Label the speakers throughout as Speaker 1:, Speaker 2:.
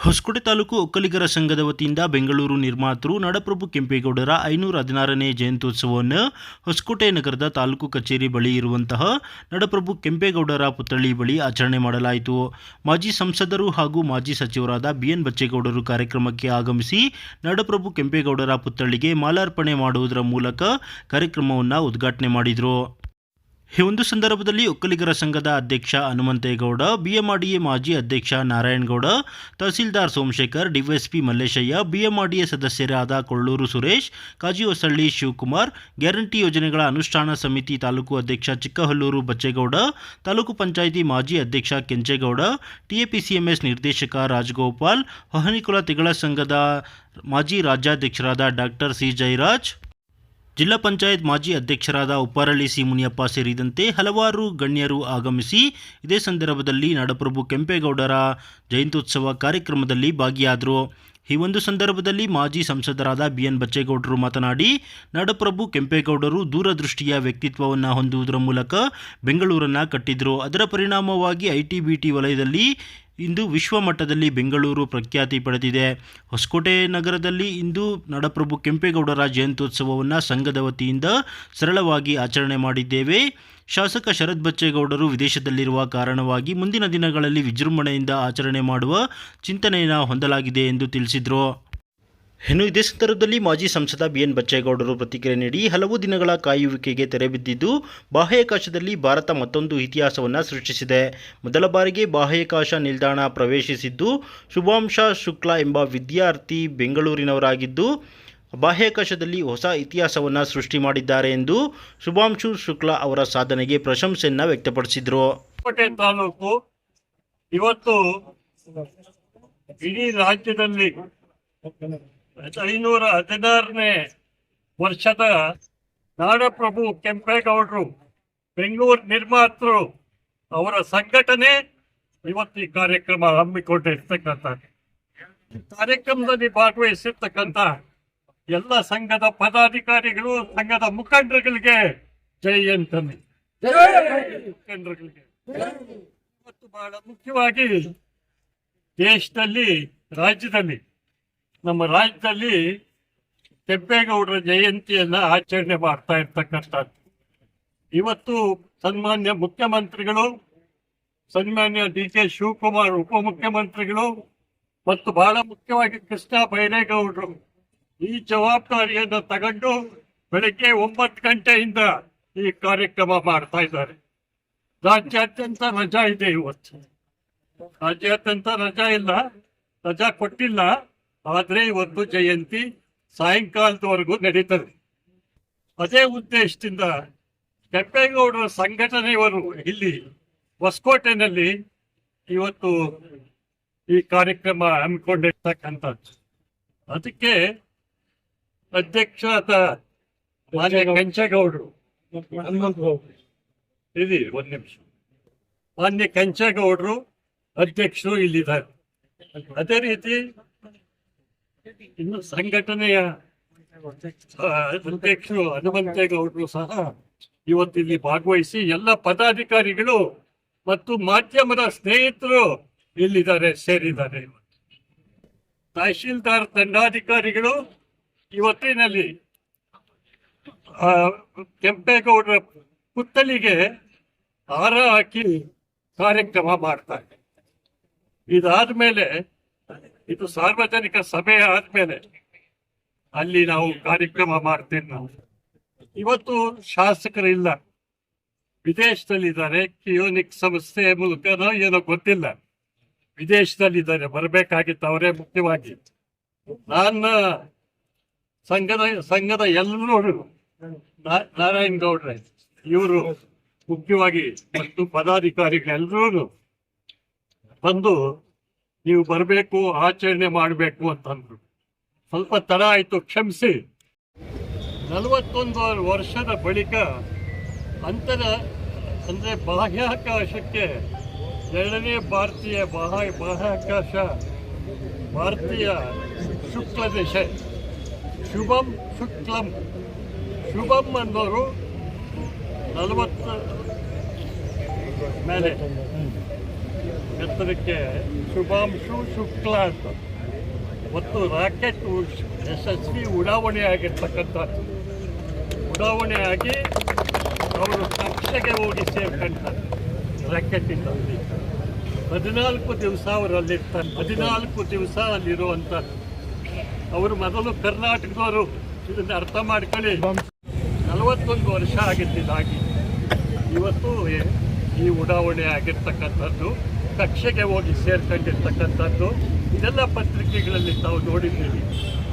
Speaker 1: ಹೊಸಕೋಟೆ ತಾಲೂಕು ಒಕ್ಕಲಿಗರ ಸಂಘದ ವತಿಯಿಂದ ಬೆಂಗಳೂರು ನಿರ್ಮಾತೃ ನಾಡಪ್ರಭು ಕೆಂಪೇಗೌಡರ 516ನೇ ಜಯಂತ್ಯುತ್ಸವವನ್ನು ಹೊಸಕೋಟೆ ನಗರದ ತಾಲೂಕು ಕಚೇರಿ ಬಳಿ ಇರುವಂತಹ ನಾಡಪ್ರಭು ಕೆಂಪೇಗೌಡರ ಪುತ್ಥಳಿ ಬಳಿ ಆಚರಣೆ ಮಾಡಲಾಯಿತು. ಮಾಜಿ ಸಂಸದರು ಹಾಗೂ ಮಾಜಿ ಸಚಿವರಾದ ಬಿಎನ್ ಬಚ್ಚೇಗೌಡರು ಕಾರ್ಯಕ್ರಮಕ್ಕೆ ಆಗಮಿಸಿ ನಾಡಪ್ರಭು ಕೆಂಪೇಗೌಡರ ಪುತ್ಥಳಿಗೆ ಮಾಲಾರ್ಪಣೆ ಮಾಡುವುದರ ಮೂಲಕ ಕಾರ್ಯಕ್ರಮವನ್ನು ಉದ್ಘಾಟನೆ ಮಾಡಿದರು. ಈ ಒಂದು ಸಂದರ್ಭದಲ್ಲಿ ಒಕ್ಕಲಿಗರ ಸಂಘದ ಅಧ್ಯಕ್ಷ ಹನುಮಂತೇಗೌಡ, ಬಿಎಂಆರ್ಡಿಎ ಮಾಜಿ ಅಧ್ಯಕ್ಷ ನಾರಾಯಣಗೌಡ, ತಹಸೀಲ್ದಾರ್ ಸೋಮಶೇಖರ್, ಡಿವೈಎಸ್ಪಿ ಮಲ್ಲೇಶಯ್ಯ, ಬಿಎಂಆರ್ಡಿಎ ಸದಸ್ಯರಾದ ಕೊಳ್ಳೂರು ಸುರೇಶ್, ಕಾಜಿಹೊಸಳ್ಳಿ ಶಿವಕುಮಾರ್, ಗ್ಯಾರಂಟಿ ಯೋಜನೆಗಳ ಅನುಷ್ಠಾನ ಸಮಿತಿ ತಾಲೂಕು ಅಧ್ಯಕ್ಷ ಚಿಕ್ಕಹಲ್ಲೂರು ಬಚ್ಚೇಗೌಡ, ತಾಲೂಕು ಪಂಚಾಯಿತಿ ಮಾಜಿ ಅಧ್ಯಕ್ಷ ಕೆಂಚೇಗೌಡ, ಟಿಎಪಿಸಿಎಂಎಸ್ ನಿರ್ದೇಶಕ ರಾಜಗೋಪಾಲ್, ಹೊಹನಿಕುಲ ತಿಗಳ ಸಂಘದ ಮಾಜಿ ರಾಜ್ಯಾಧ್ಯಕ್ಷರಾದ ಡಾಕ್ಟರ್ ಸಿ ಜಯರಾಜ್, ಜಿಲ್ಲಾ ಪಂಚಾಯತ್ ಮಾಜಿ ಅಧ್ಯಕ್ಷರಾದ ಉಪ್ಪಾರಳ್ಳಿ ಸಿ ಮುನಿಯಪ್ಪ ಸೇರಿದಂತೆ ಹಲವಾರು ಗಣ್ಯರು ಆಗಮಿಸಿ ಇದೇ ಸಂದರ್ಭದಲ್ಲಿ ನಾಡಪ್ರಭು ಕೆಂಪೇಗೌಡರ ಜಯಂತ್ಯುತ್ಸವ ಕಾರ್ಯಕ್ರಮದಲ್ಲಿ ಭಾಗಿಯಾದರು. ಈ ಒಂದು ಸಂದರ್ಭದಲ್ಲಿ ಮಾಜಿ ಸಂಸದರಾದ ಬಿಎನ್ ಬಚ್ಚೇಗೌಡರು ಮಾತನಾಡಿ, ನಾಡಪ್ರಭು ಕೆಂಪೇಗೌಡರು ದೂರದೃಷ್ಟಿಯ ವ್ಯಕ್ತಿತ್ವವನ್ನು ಹೊಂದುವುದರ ಮೂಲಕ ಬೆಂಗಳೂರನ್ನು ಕಟ್ಟಿದರು. ಅದರ ಪರಿಣಾಮವಾಗಿ ಐಟಿ-ಬಿಟಿ ವಲಯದಲ್ಲಿ ಇಂದು ವಿಶ್ವ ಮಟ್ಟದಲ್ಲಿ ಬೆಂಗಳೂರು ಪ್ರಖ್ಯಾತಿ ಪಡೆದಿದೆ. ಹೊಸಕೋಟೆ ನಗರದಲ್ಲಿ ಇಂದು ನಾಡಪ್ರಭು ಕೆಂಪೇಗೌಡರ ಜಯಂತ್ಯುತ್ಸವವನ್ನು ಸಂಘದ ವತಿಯಿಂದ ಸರಳವಾಗಿ ಆಚರಣೆ ಮಾಡಿದ್ದೇವೆ. ಶಾಸಕ ಶರತ್ ಬಚ್ಚೇಗೌಡರು ವಿದೇಶದಲ್ಲಿರುವ ಕಾರಣವಾಗಿ ಮುಂದಿನ ದಿನಗಳಲ್ಲಿ ವಿಜೃಂಭಣೆಯಿಂದ ಆಚರಣೆ ಮಾಡುವ ಚಿಂತನೆಯನ್ನು ಹೊಂದಲಾಗಿದೆ ಎಂದು ತಿಳಿಸಿದರು. ಇನ್ನು ಇದೇ ಸಂದರ್ಭದಲ್ಲಿ ಮಾಜಿ ಸಂಸದ ಬಿಎನ್ ಬಚ್ಚೇಗೌಡರು ಪ್ರತಿಕ್ರಿಯೆ ನೀಡಿ, ಹಲವು ದಿನಗಳ ಕಾಯುವಿಕೆಗೆ ತೆರೆಬಿದ್ದಿದ್ದು ಬಾಹ್ಯಾಕಾಶದಲ್ಲಿ ಭಾರತ ಮತ್ತೊಂದು ಇತಿಹಾಸವನ್ನು ಸೃಷ್ಟಿಸಿದೆ. ಮೊದಲ ಬಾರಿಗೆ ಬಾಹ್ಯಾಕಾಶ ನಿಲ್ದಾಣ ಪ್ರವೇಶಿಸಿದ್ದು ಶುಭಾಂಶ ಶುಕ್ಲಾ ಎಂಬ ವಿದ್ಯಾರ್ಥಿ ಬೆಂಗಳೂರಿನವರಾಗಿದ್ದು ಬಾಹ್ಯಾಕಾಶದಲ್ಲಿ ಹೊಸ ಇತಿಹಾಸವನ್ನು ಸೃಷ್ಟಿ ಮಾಡಿದ್ದಾರೆ ಎಂದು ಶುಭಾಂಶು ಶುಕ್ಲಾ ಅವರ ಸಾಧನೆಗೆ ಪ್ರಶಂಸೆಯನ್ನು ವ್ಯಕ್ತಪಡಿಸಿದರು.
Speaker 2: ಹೊಸಕೋಟೆ ತಾಲೂಕು ಇವತ್ತು ಇಡೀ ರಾಜ್ಯದಲ್ಲಿ 516ನೇ ವರ್ಷದ ನಾಡಪ್ರಭು ಕೆಂಪೇಗೌಡರು ಬೆಂಗಳೂರು ನಿರ್ಮಾತೃ ಅವರ ಸಂಘಟನೆ ಇವತ್ತು ಈ ಕಾರ್ಯಕ್ರಮ ಹಮ್ಮಿಕೊಂಡಿರ್ತಕ್ಕಂಥ ಕಾರ್ಯಕ್ರಮದಲ್ಲಿ ಭಾಗವಹಿಸಿರ್ತಕ್ಕಂಥ ಎಲ್ಲ ಸಂಘದ ಪದಾಧಿಕಾರಿಗಳು, ಸಂಘದ ಮುಖಂಡರುಗಳಿಗೆ ಜೈ ಅಂತನೆ. ಮುಖಂಡರುಗಳಿಗೆ ಇವತ್ತು ಬಹಳ ಮುಖ್ಯವಾಗಿ ದೇಶದಲ್ಲಿ, ರಾಜ್ಯದಲ್ಲಿ, ನಮ್ಮ ರಾಜ್ಯದಲ್ಲಿ ಕೆಂಪೇಗೌಡರ ಜಯಂತಿಯನ್ನ ಆಚರಣೆ ಮಾಡ್ತಾ ಇರ್ತಕ್ಕಂಥದ್ದು. ಇವತ್ತು ಸನ್ಮಾನ್ಯ ಮುಖ್ಯಮಂತ್ರಿಗಳು, ಸನ್ಮಾನ್ಯ ಡಿ.ಕೆ. ಶಿವಕುಮಾರ್ ಉಪಮುಖ್ಯಮಂತ್ರಿಗಳು ಮತ್ತು ಬಹಳ ಮುಖ್ಯವಾಗಿ ಕೃಷ್ಣ ಬೈರೇಗೌಡರು ಈ ಜವಾಬ್ದಾರಿಯನ್ನು ತಗೊಂಡು ಬೆಳಗ್ಗೆ 9 ಗಂಟೆಯಿಂದ ಈ ಕಾರ್ಯಕ್ರಮ ಮಾಡ್ತಾ ಇದ್ದಾರೆ. ರಾಜ್ಯಾದ್ಯಂತ ರಜಾ ಇದೆ. ಇವತ್ತು ರಾಜ್ಯಾದ್ಯಂತ ರಜಾ ಕೊಟ್ಟಿಲ್ಲ. ಆದರೆ ಇವತ್ತು ಜಯಂತಿ ಸಾಯಂಕಾಲದವರೆಗೂ ನಡೀತದೆ. ಅದೇ ಉದ್ದೇಶದಿಂದ ಕೆಂಪೇಗೌಡರ ಸಂಘಟನೆಯವರು ಇಲ್ಲಿ ಹೊಸಕೋಟೆನಲ್ಲಿ ಇವತ್ತು ಈ ಕಾರ್ಯಕ್ರಮ ಹಮ್ಮಿಕೊಂಡಿರ್ತಕ್ಕಂಥದ್ದು. ಅದಕ್ಕೆ ಅಧ್ಯಕ್ಷರಾದ ಮಾನ್ಯ ಕೆಂಚೇಗೌಡರು, ಇಲ್ಲಿ ಒಂದು ನಿಮಿಷ, ಮಾನ್ಯ ಕೆಂಚೇಗೌಡರು ಅಧ್ಯಕ್ಷರು ಇಲ್ಲಿದ್ದಾರೆ. ಅದೇ ರೀತಿ ಇನ್ನು ಸಂಘಟನೆಯ ಅಧ್ಯಕ್ಷರು ಹನುಮಂತೇಗೌಡರು ಸಹ ಇವತ್ತಿಲ್ಲಿ ಭಾಗವಹಿಸಿ ಎಲ್ಲ ಪದಾಧಿಕಾರಿಗಳು ಮತ್ತು ಮಾಧ್ಯಮದ ಸ್ನೇಹಿತರು ಇಲ್ಲಿದ್ದಾರೆ, ಸೇರಿದ್ದಾರೆ. ತಹಶೀಲ್ದಾರ್ ದಂಡಾಧಿಕಾರಿಗಳು ಇವತ್ತಿನಲ್ಲಿ ಕೆಂಪೇಗೌಡರ ಪುತ್ಥಳಿಗೆ ಹಾರ ಹಾಕಿ ಕಾರ್ಯಕ್ರಮ ಮಾಡ್ತಾರೆ. ಇದಾದ್ಮೇಲೆ, ಇದು ಸಾರ್ವಜನಿಕ ಸಭೆ ಆದ್ಮೇಲೆ ಅಲ್ಲಿ ನಾವು ಕಾರ್ಯಕ್ರಮ ಮಾಡ್ತೇವೆ. ನಾವು ಇವತ್ತು ಶಾಸಕರಿಲ್ಲ, ವಿದೇಶದಲ್ಲಿದ್ದಾರೆ. ಕಿಯೋನಿಕ್ ಸಂಸ್ಥೆ ಮೂಲಕನೋ ಏನೋ ಗೊತ್ತಿಲ್ಲ, ವಿದೇಶದಲ್ಲಿದ್ದಾರೆ. ಬರಬೇಕಾಗಿತ್ತು ಅವರೇ ಮುಖ್ಯವಾಗಿ. ನನ್ನ ಸಂಘದ ಎಲ್ಲರೂ, ನಾರಾಯಣಗೌಡ್ರೆ ಇವರು ಮುಖ್ಯವಾಗಿ ಮತ್ತು ಪದಾಧಿಕಾರಿಗಳೆಲ್ಲರೂ ಬಂದು ನೀವು ಬರಬೇಕು, ಆಚರಣೆ ಮಾಡಬೇಕು ಅಂತಂದ್ರು. ಸ್ವಲ್ಪ ತಡ ಆಯಿತು, ಕ್ಷಮಿಸಿ. 41 ವರ್ಷದ ಬಳಿಕ ಅಂದರೆ ಬಾಹ್ಯಾಕಾಶಕ್ಕೆ 2ನೇ ಭಾರತೀಯ ಬಾಹ್ಯಾಕಾಶ ಭಾರತೀಯ ಶುಕ್ಲ ದೇಶ ಶುಭಂ ಶುಕ್ಲಂ ಶುಭಂ ಅನ್ನೋರು 40 ಮೇಲೆ ಎತ್ತರಕ್ಕೆ ಶುಭಾಂಶು ಶುಕ್ಲ ಅಂತ ಮತ್ತು ರಾಕೆಟ್ ಯಶಸ್ವಿ ಉಡಾವಣೆ ಆಗಿರ್ತಕ್ಕಂಥದ್ದು. ಉಡಾವಣೆ ಆಗಿ ಅವರು ಕಕ್ಷೆಗೆ ಹೋಗಿ ಸೇರ್ಕೊಂತಾರೆ ರಾಕೆಟಿಂದ. 14 ದಿವಸ ಅವರಲ್ಲಿರ್ತಾರೆ. 14 ದಿವಸ ಅಲ್ಲಿರುವಂಥದ್ದು. ಅವರು ಮೊದಲು ಕರ್ನಾಟಕದವರು ಇದನ್ನು ಅರ್ಥ ಮಾಡ್ಕೊಳ್ಳಿ. 41 ವರ್ಷ ಆಗಿದ್ದಾಗಿ ಇವತ್ತು ಈ ಉಡಾವಣೆ ಆಗಿರ್ತಕ್ಕಂಥದ್ದು, ಕಕ್ಷೆಗೆ ಹೋಗಿ ಸೇರ್ಕೊಂಡಿರ್ತಕ್ಕಂಥದ್ದು ಇದೆಲ್ಲ ಪತ್ರಿಕೆಗಳಲ್ಲಿ ತಾವು ನೋಡಿದ್ದೀವಿ.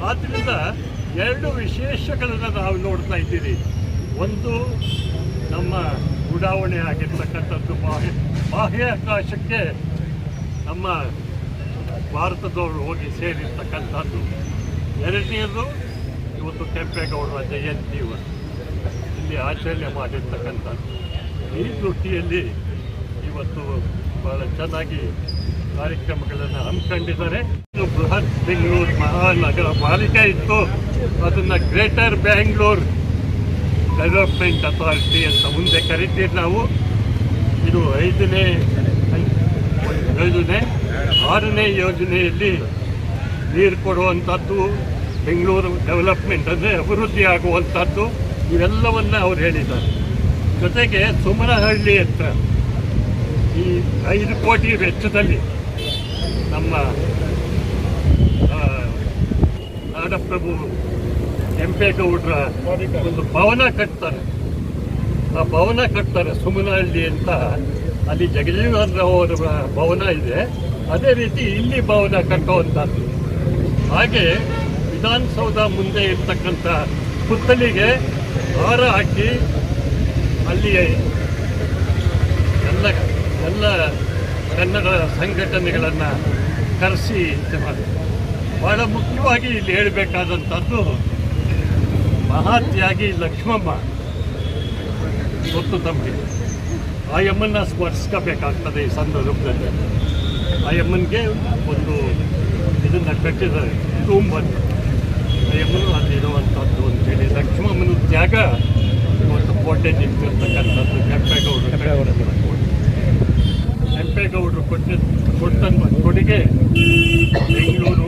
Speaker 2: ಆದ್ದರಿಂದ 2 ವಿಶೇಷಗಳನ್ನು ನಾವು ನೋಡ್ತಾ ಇದ್ದೀವಿ. ಒಂದು ನಮ್ಮ ಉಡಾವಣೆ ಆಗಿರ್ತಕ್ಕಂಥದ್ದು ಬಾಹ್ಯಾಕಾಶಕ್ಕೆ ನಮ್ಮ ಭಾರತದವರು ಹೋಗಿ ಸೇರಿರ್ತಕ್ಕಂಥದ್ದು. ಎರಡನೇದು ಇವತ್ತು ಕೆಂಪೇಗೌಡರ ಜಯಂತಿ ಇಲ್ಲಿ ಆಚರಣೆ ಮಾಡಿರ್ತಕ್ಕಂಥದ್ದು. ಈ ದೃಷ್ಟಿಯಲ್ಲಿ ಇವತ್ತು ಬಹಳ ಚೆನ್ನಾಗಿ ಕಾರ್ಯಕ್ರಮಗಳನ್ನು ಹಮ್ಮಿಕೊಂಡಿದ್ದಾರೆ. ಬೃಹತ್ ಬೆಂಗಳೂರು ಮಹಾನಗರ ಪಾಲಿಕೆ ಇತ್ತು, ಅದನ್ನು ಗ್ರೇಟರ್ ಬ್ಯಾಂಗ್ಳೂರ್ ಡೆವಲಪ್ಮೆಂಟ್ ಅಥಾರಿಟಿ ಅಂತ ಮುಂದೆ ಕರಿತೀವಿ ನಾವು. ಇದು 5ನೇ ಯೋಜನೆ. 6ನೇ ಯೋಜನೆಯಲ್ಲಿ ನೀರು ಕೊಡುವಂಥದ್ದು, ಬೆಂಗಳೂರು ಡೆವಲಪ್ಮೆಂಟ್ ಅಂದರೆ ಅಭಿವೃದ್ಧಿ ಆಗುವಂಥದ್ದು, ಇವೆಲ್ಲವನ್ನು ಅವ್ರು ಹೇಳಿದ್ದಾರೆ. ಜೊತೆಗೆ ಸುಮನಹಳ್ಳಿ ಹತ್ರ ಈ 5 ಕೋಟಿ ವೆಚ್ಚದಲ್ಲಿ ನಮ್ಮ ನಾಡಪ್ರಭು ಕೆಂಪೇಗೌಡರ ಒಂದು ಭವನ ಕಟ್ತಾರೆ. ಆ ಭವನ ಕಟ್ತಾರೆ ಸುಮನಹಳ್ಳಿ ಅಂತ. ಅಲ್ಲಿ ಜಗಜೀವನ್ ರಾವ್ ಅವರ ಭವನ ಇದೆ. ಅದೇ ರೀತಿ ಇಲ್ಲಿ ಭವನ ಕಟ್ಟುವಂಥದ್ದು. ಹಾಗೆ ವಿಧಾನಸೌಧ ಮುಂದೆ ಇರ್ತಕ್ಕಂಥ ಪುತ್ತಲಿಗೆ ಹಾರ ಹಾಕಿ ಅಲ್ಲಿ ಎಲ್ಲ ಕನ್ನಡ ಸಂಘಟನೆಗಳನ್ನು ಕರೆಸಿ ಭಾಳ ಮುಖ್ಯವಾಗಿ ಇಲ್ಲಿ ಹೇಳಬೇಕಾದಂಥದ್ದು, ಮಹಾತ್ಯಾಗಿ ಲಕ್ಷ್ಮಮ್ಮ ಗೊತ್ತು ತಮಗೆ. ಆ ಯಮ್ಮನ್ನ ಸ್ಮರಿಸ್ಕೋಬೇಕಾಗ್ತದೆ ಈ ಸಂದರ್ಭದಲ್ಲಿ. ಆ ಯಮ್ಮನಿಗೆ ಒಂದು ಇದನ್ನು ಕಟ್ಟಿದ್ದಾರೆ, ತುಂಬನ್ನು. ಆ ಯಮ್ಮನು ಅಲ್ಲಿರುವಂಥದ್ದು ಅಂತೇಳಿ ಲಕ್ಷ್ಮಮ್ಮನ ತ್ಯಾಗ ಇವತ್ತು ಕೋಟೆ ನಿಂತಿರ್ತಕ್ಕಂಥದ್ದು ಕೆಂಪೇಗೌಡರು ಕೊಟ್ಟಂಥ ಕೊಡುಗೆ ಬೆಂಗಳೂರು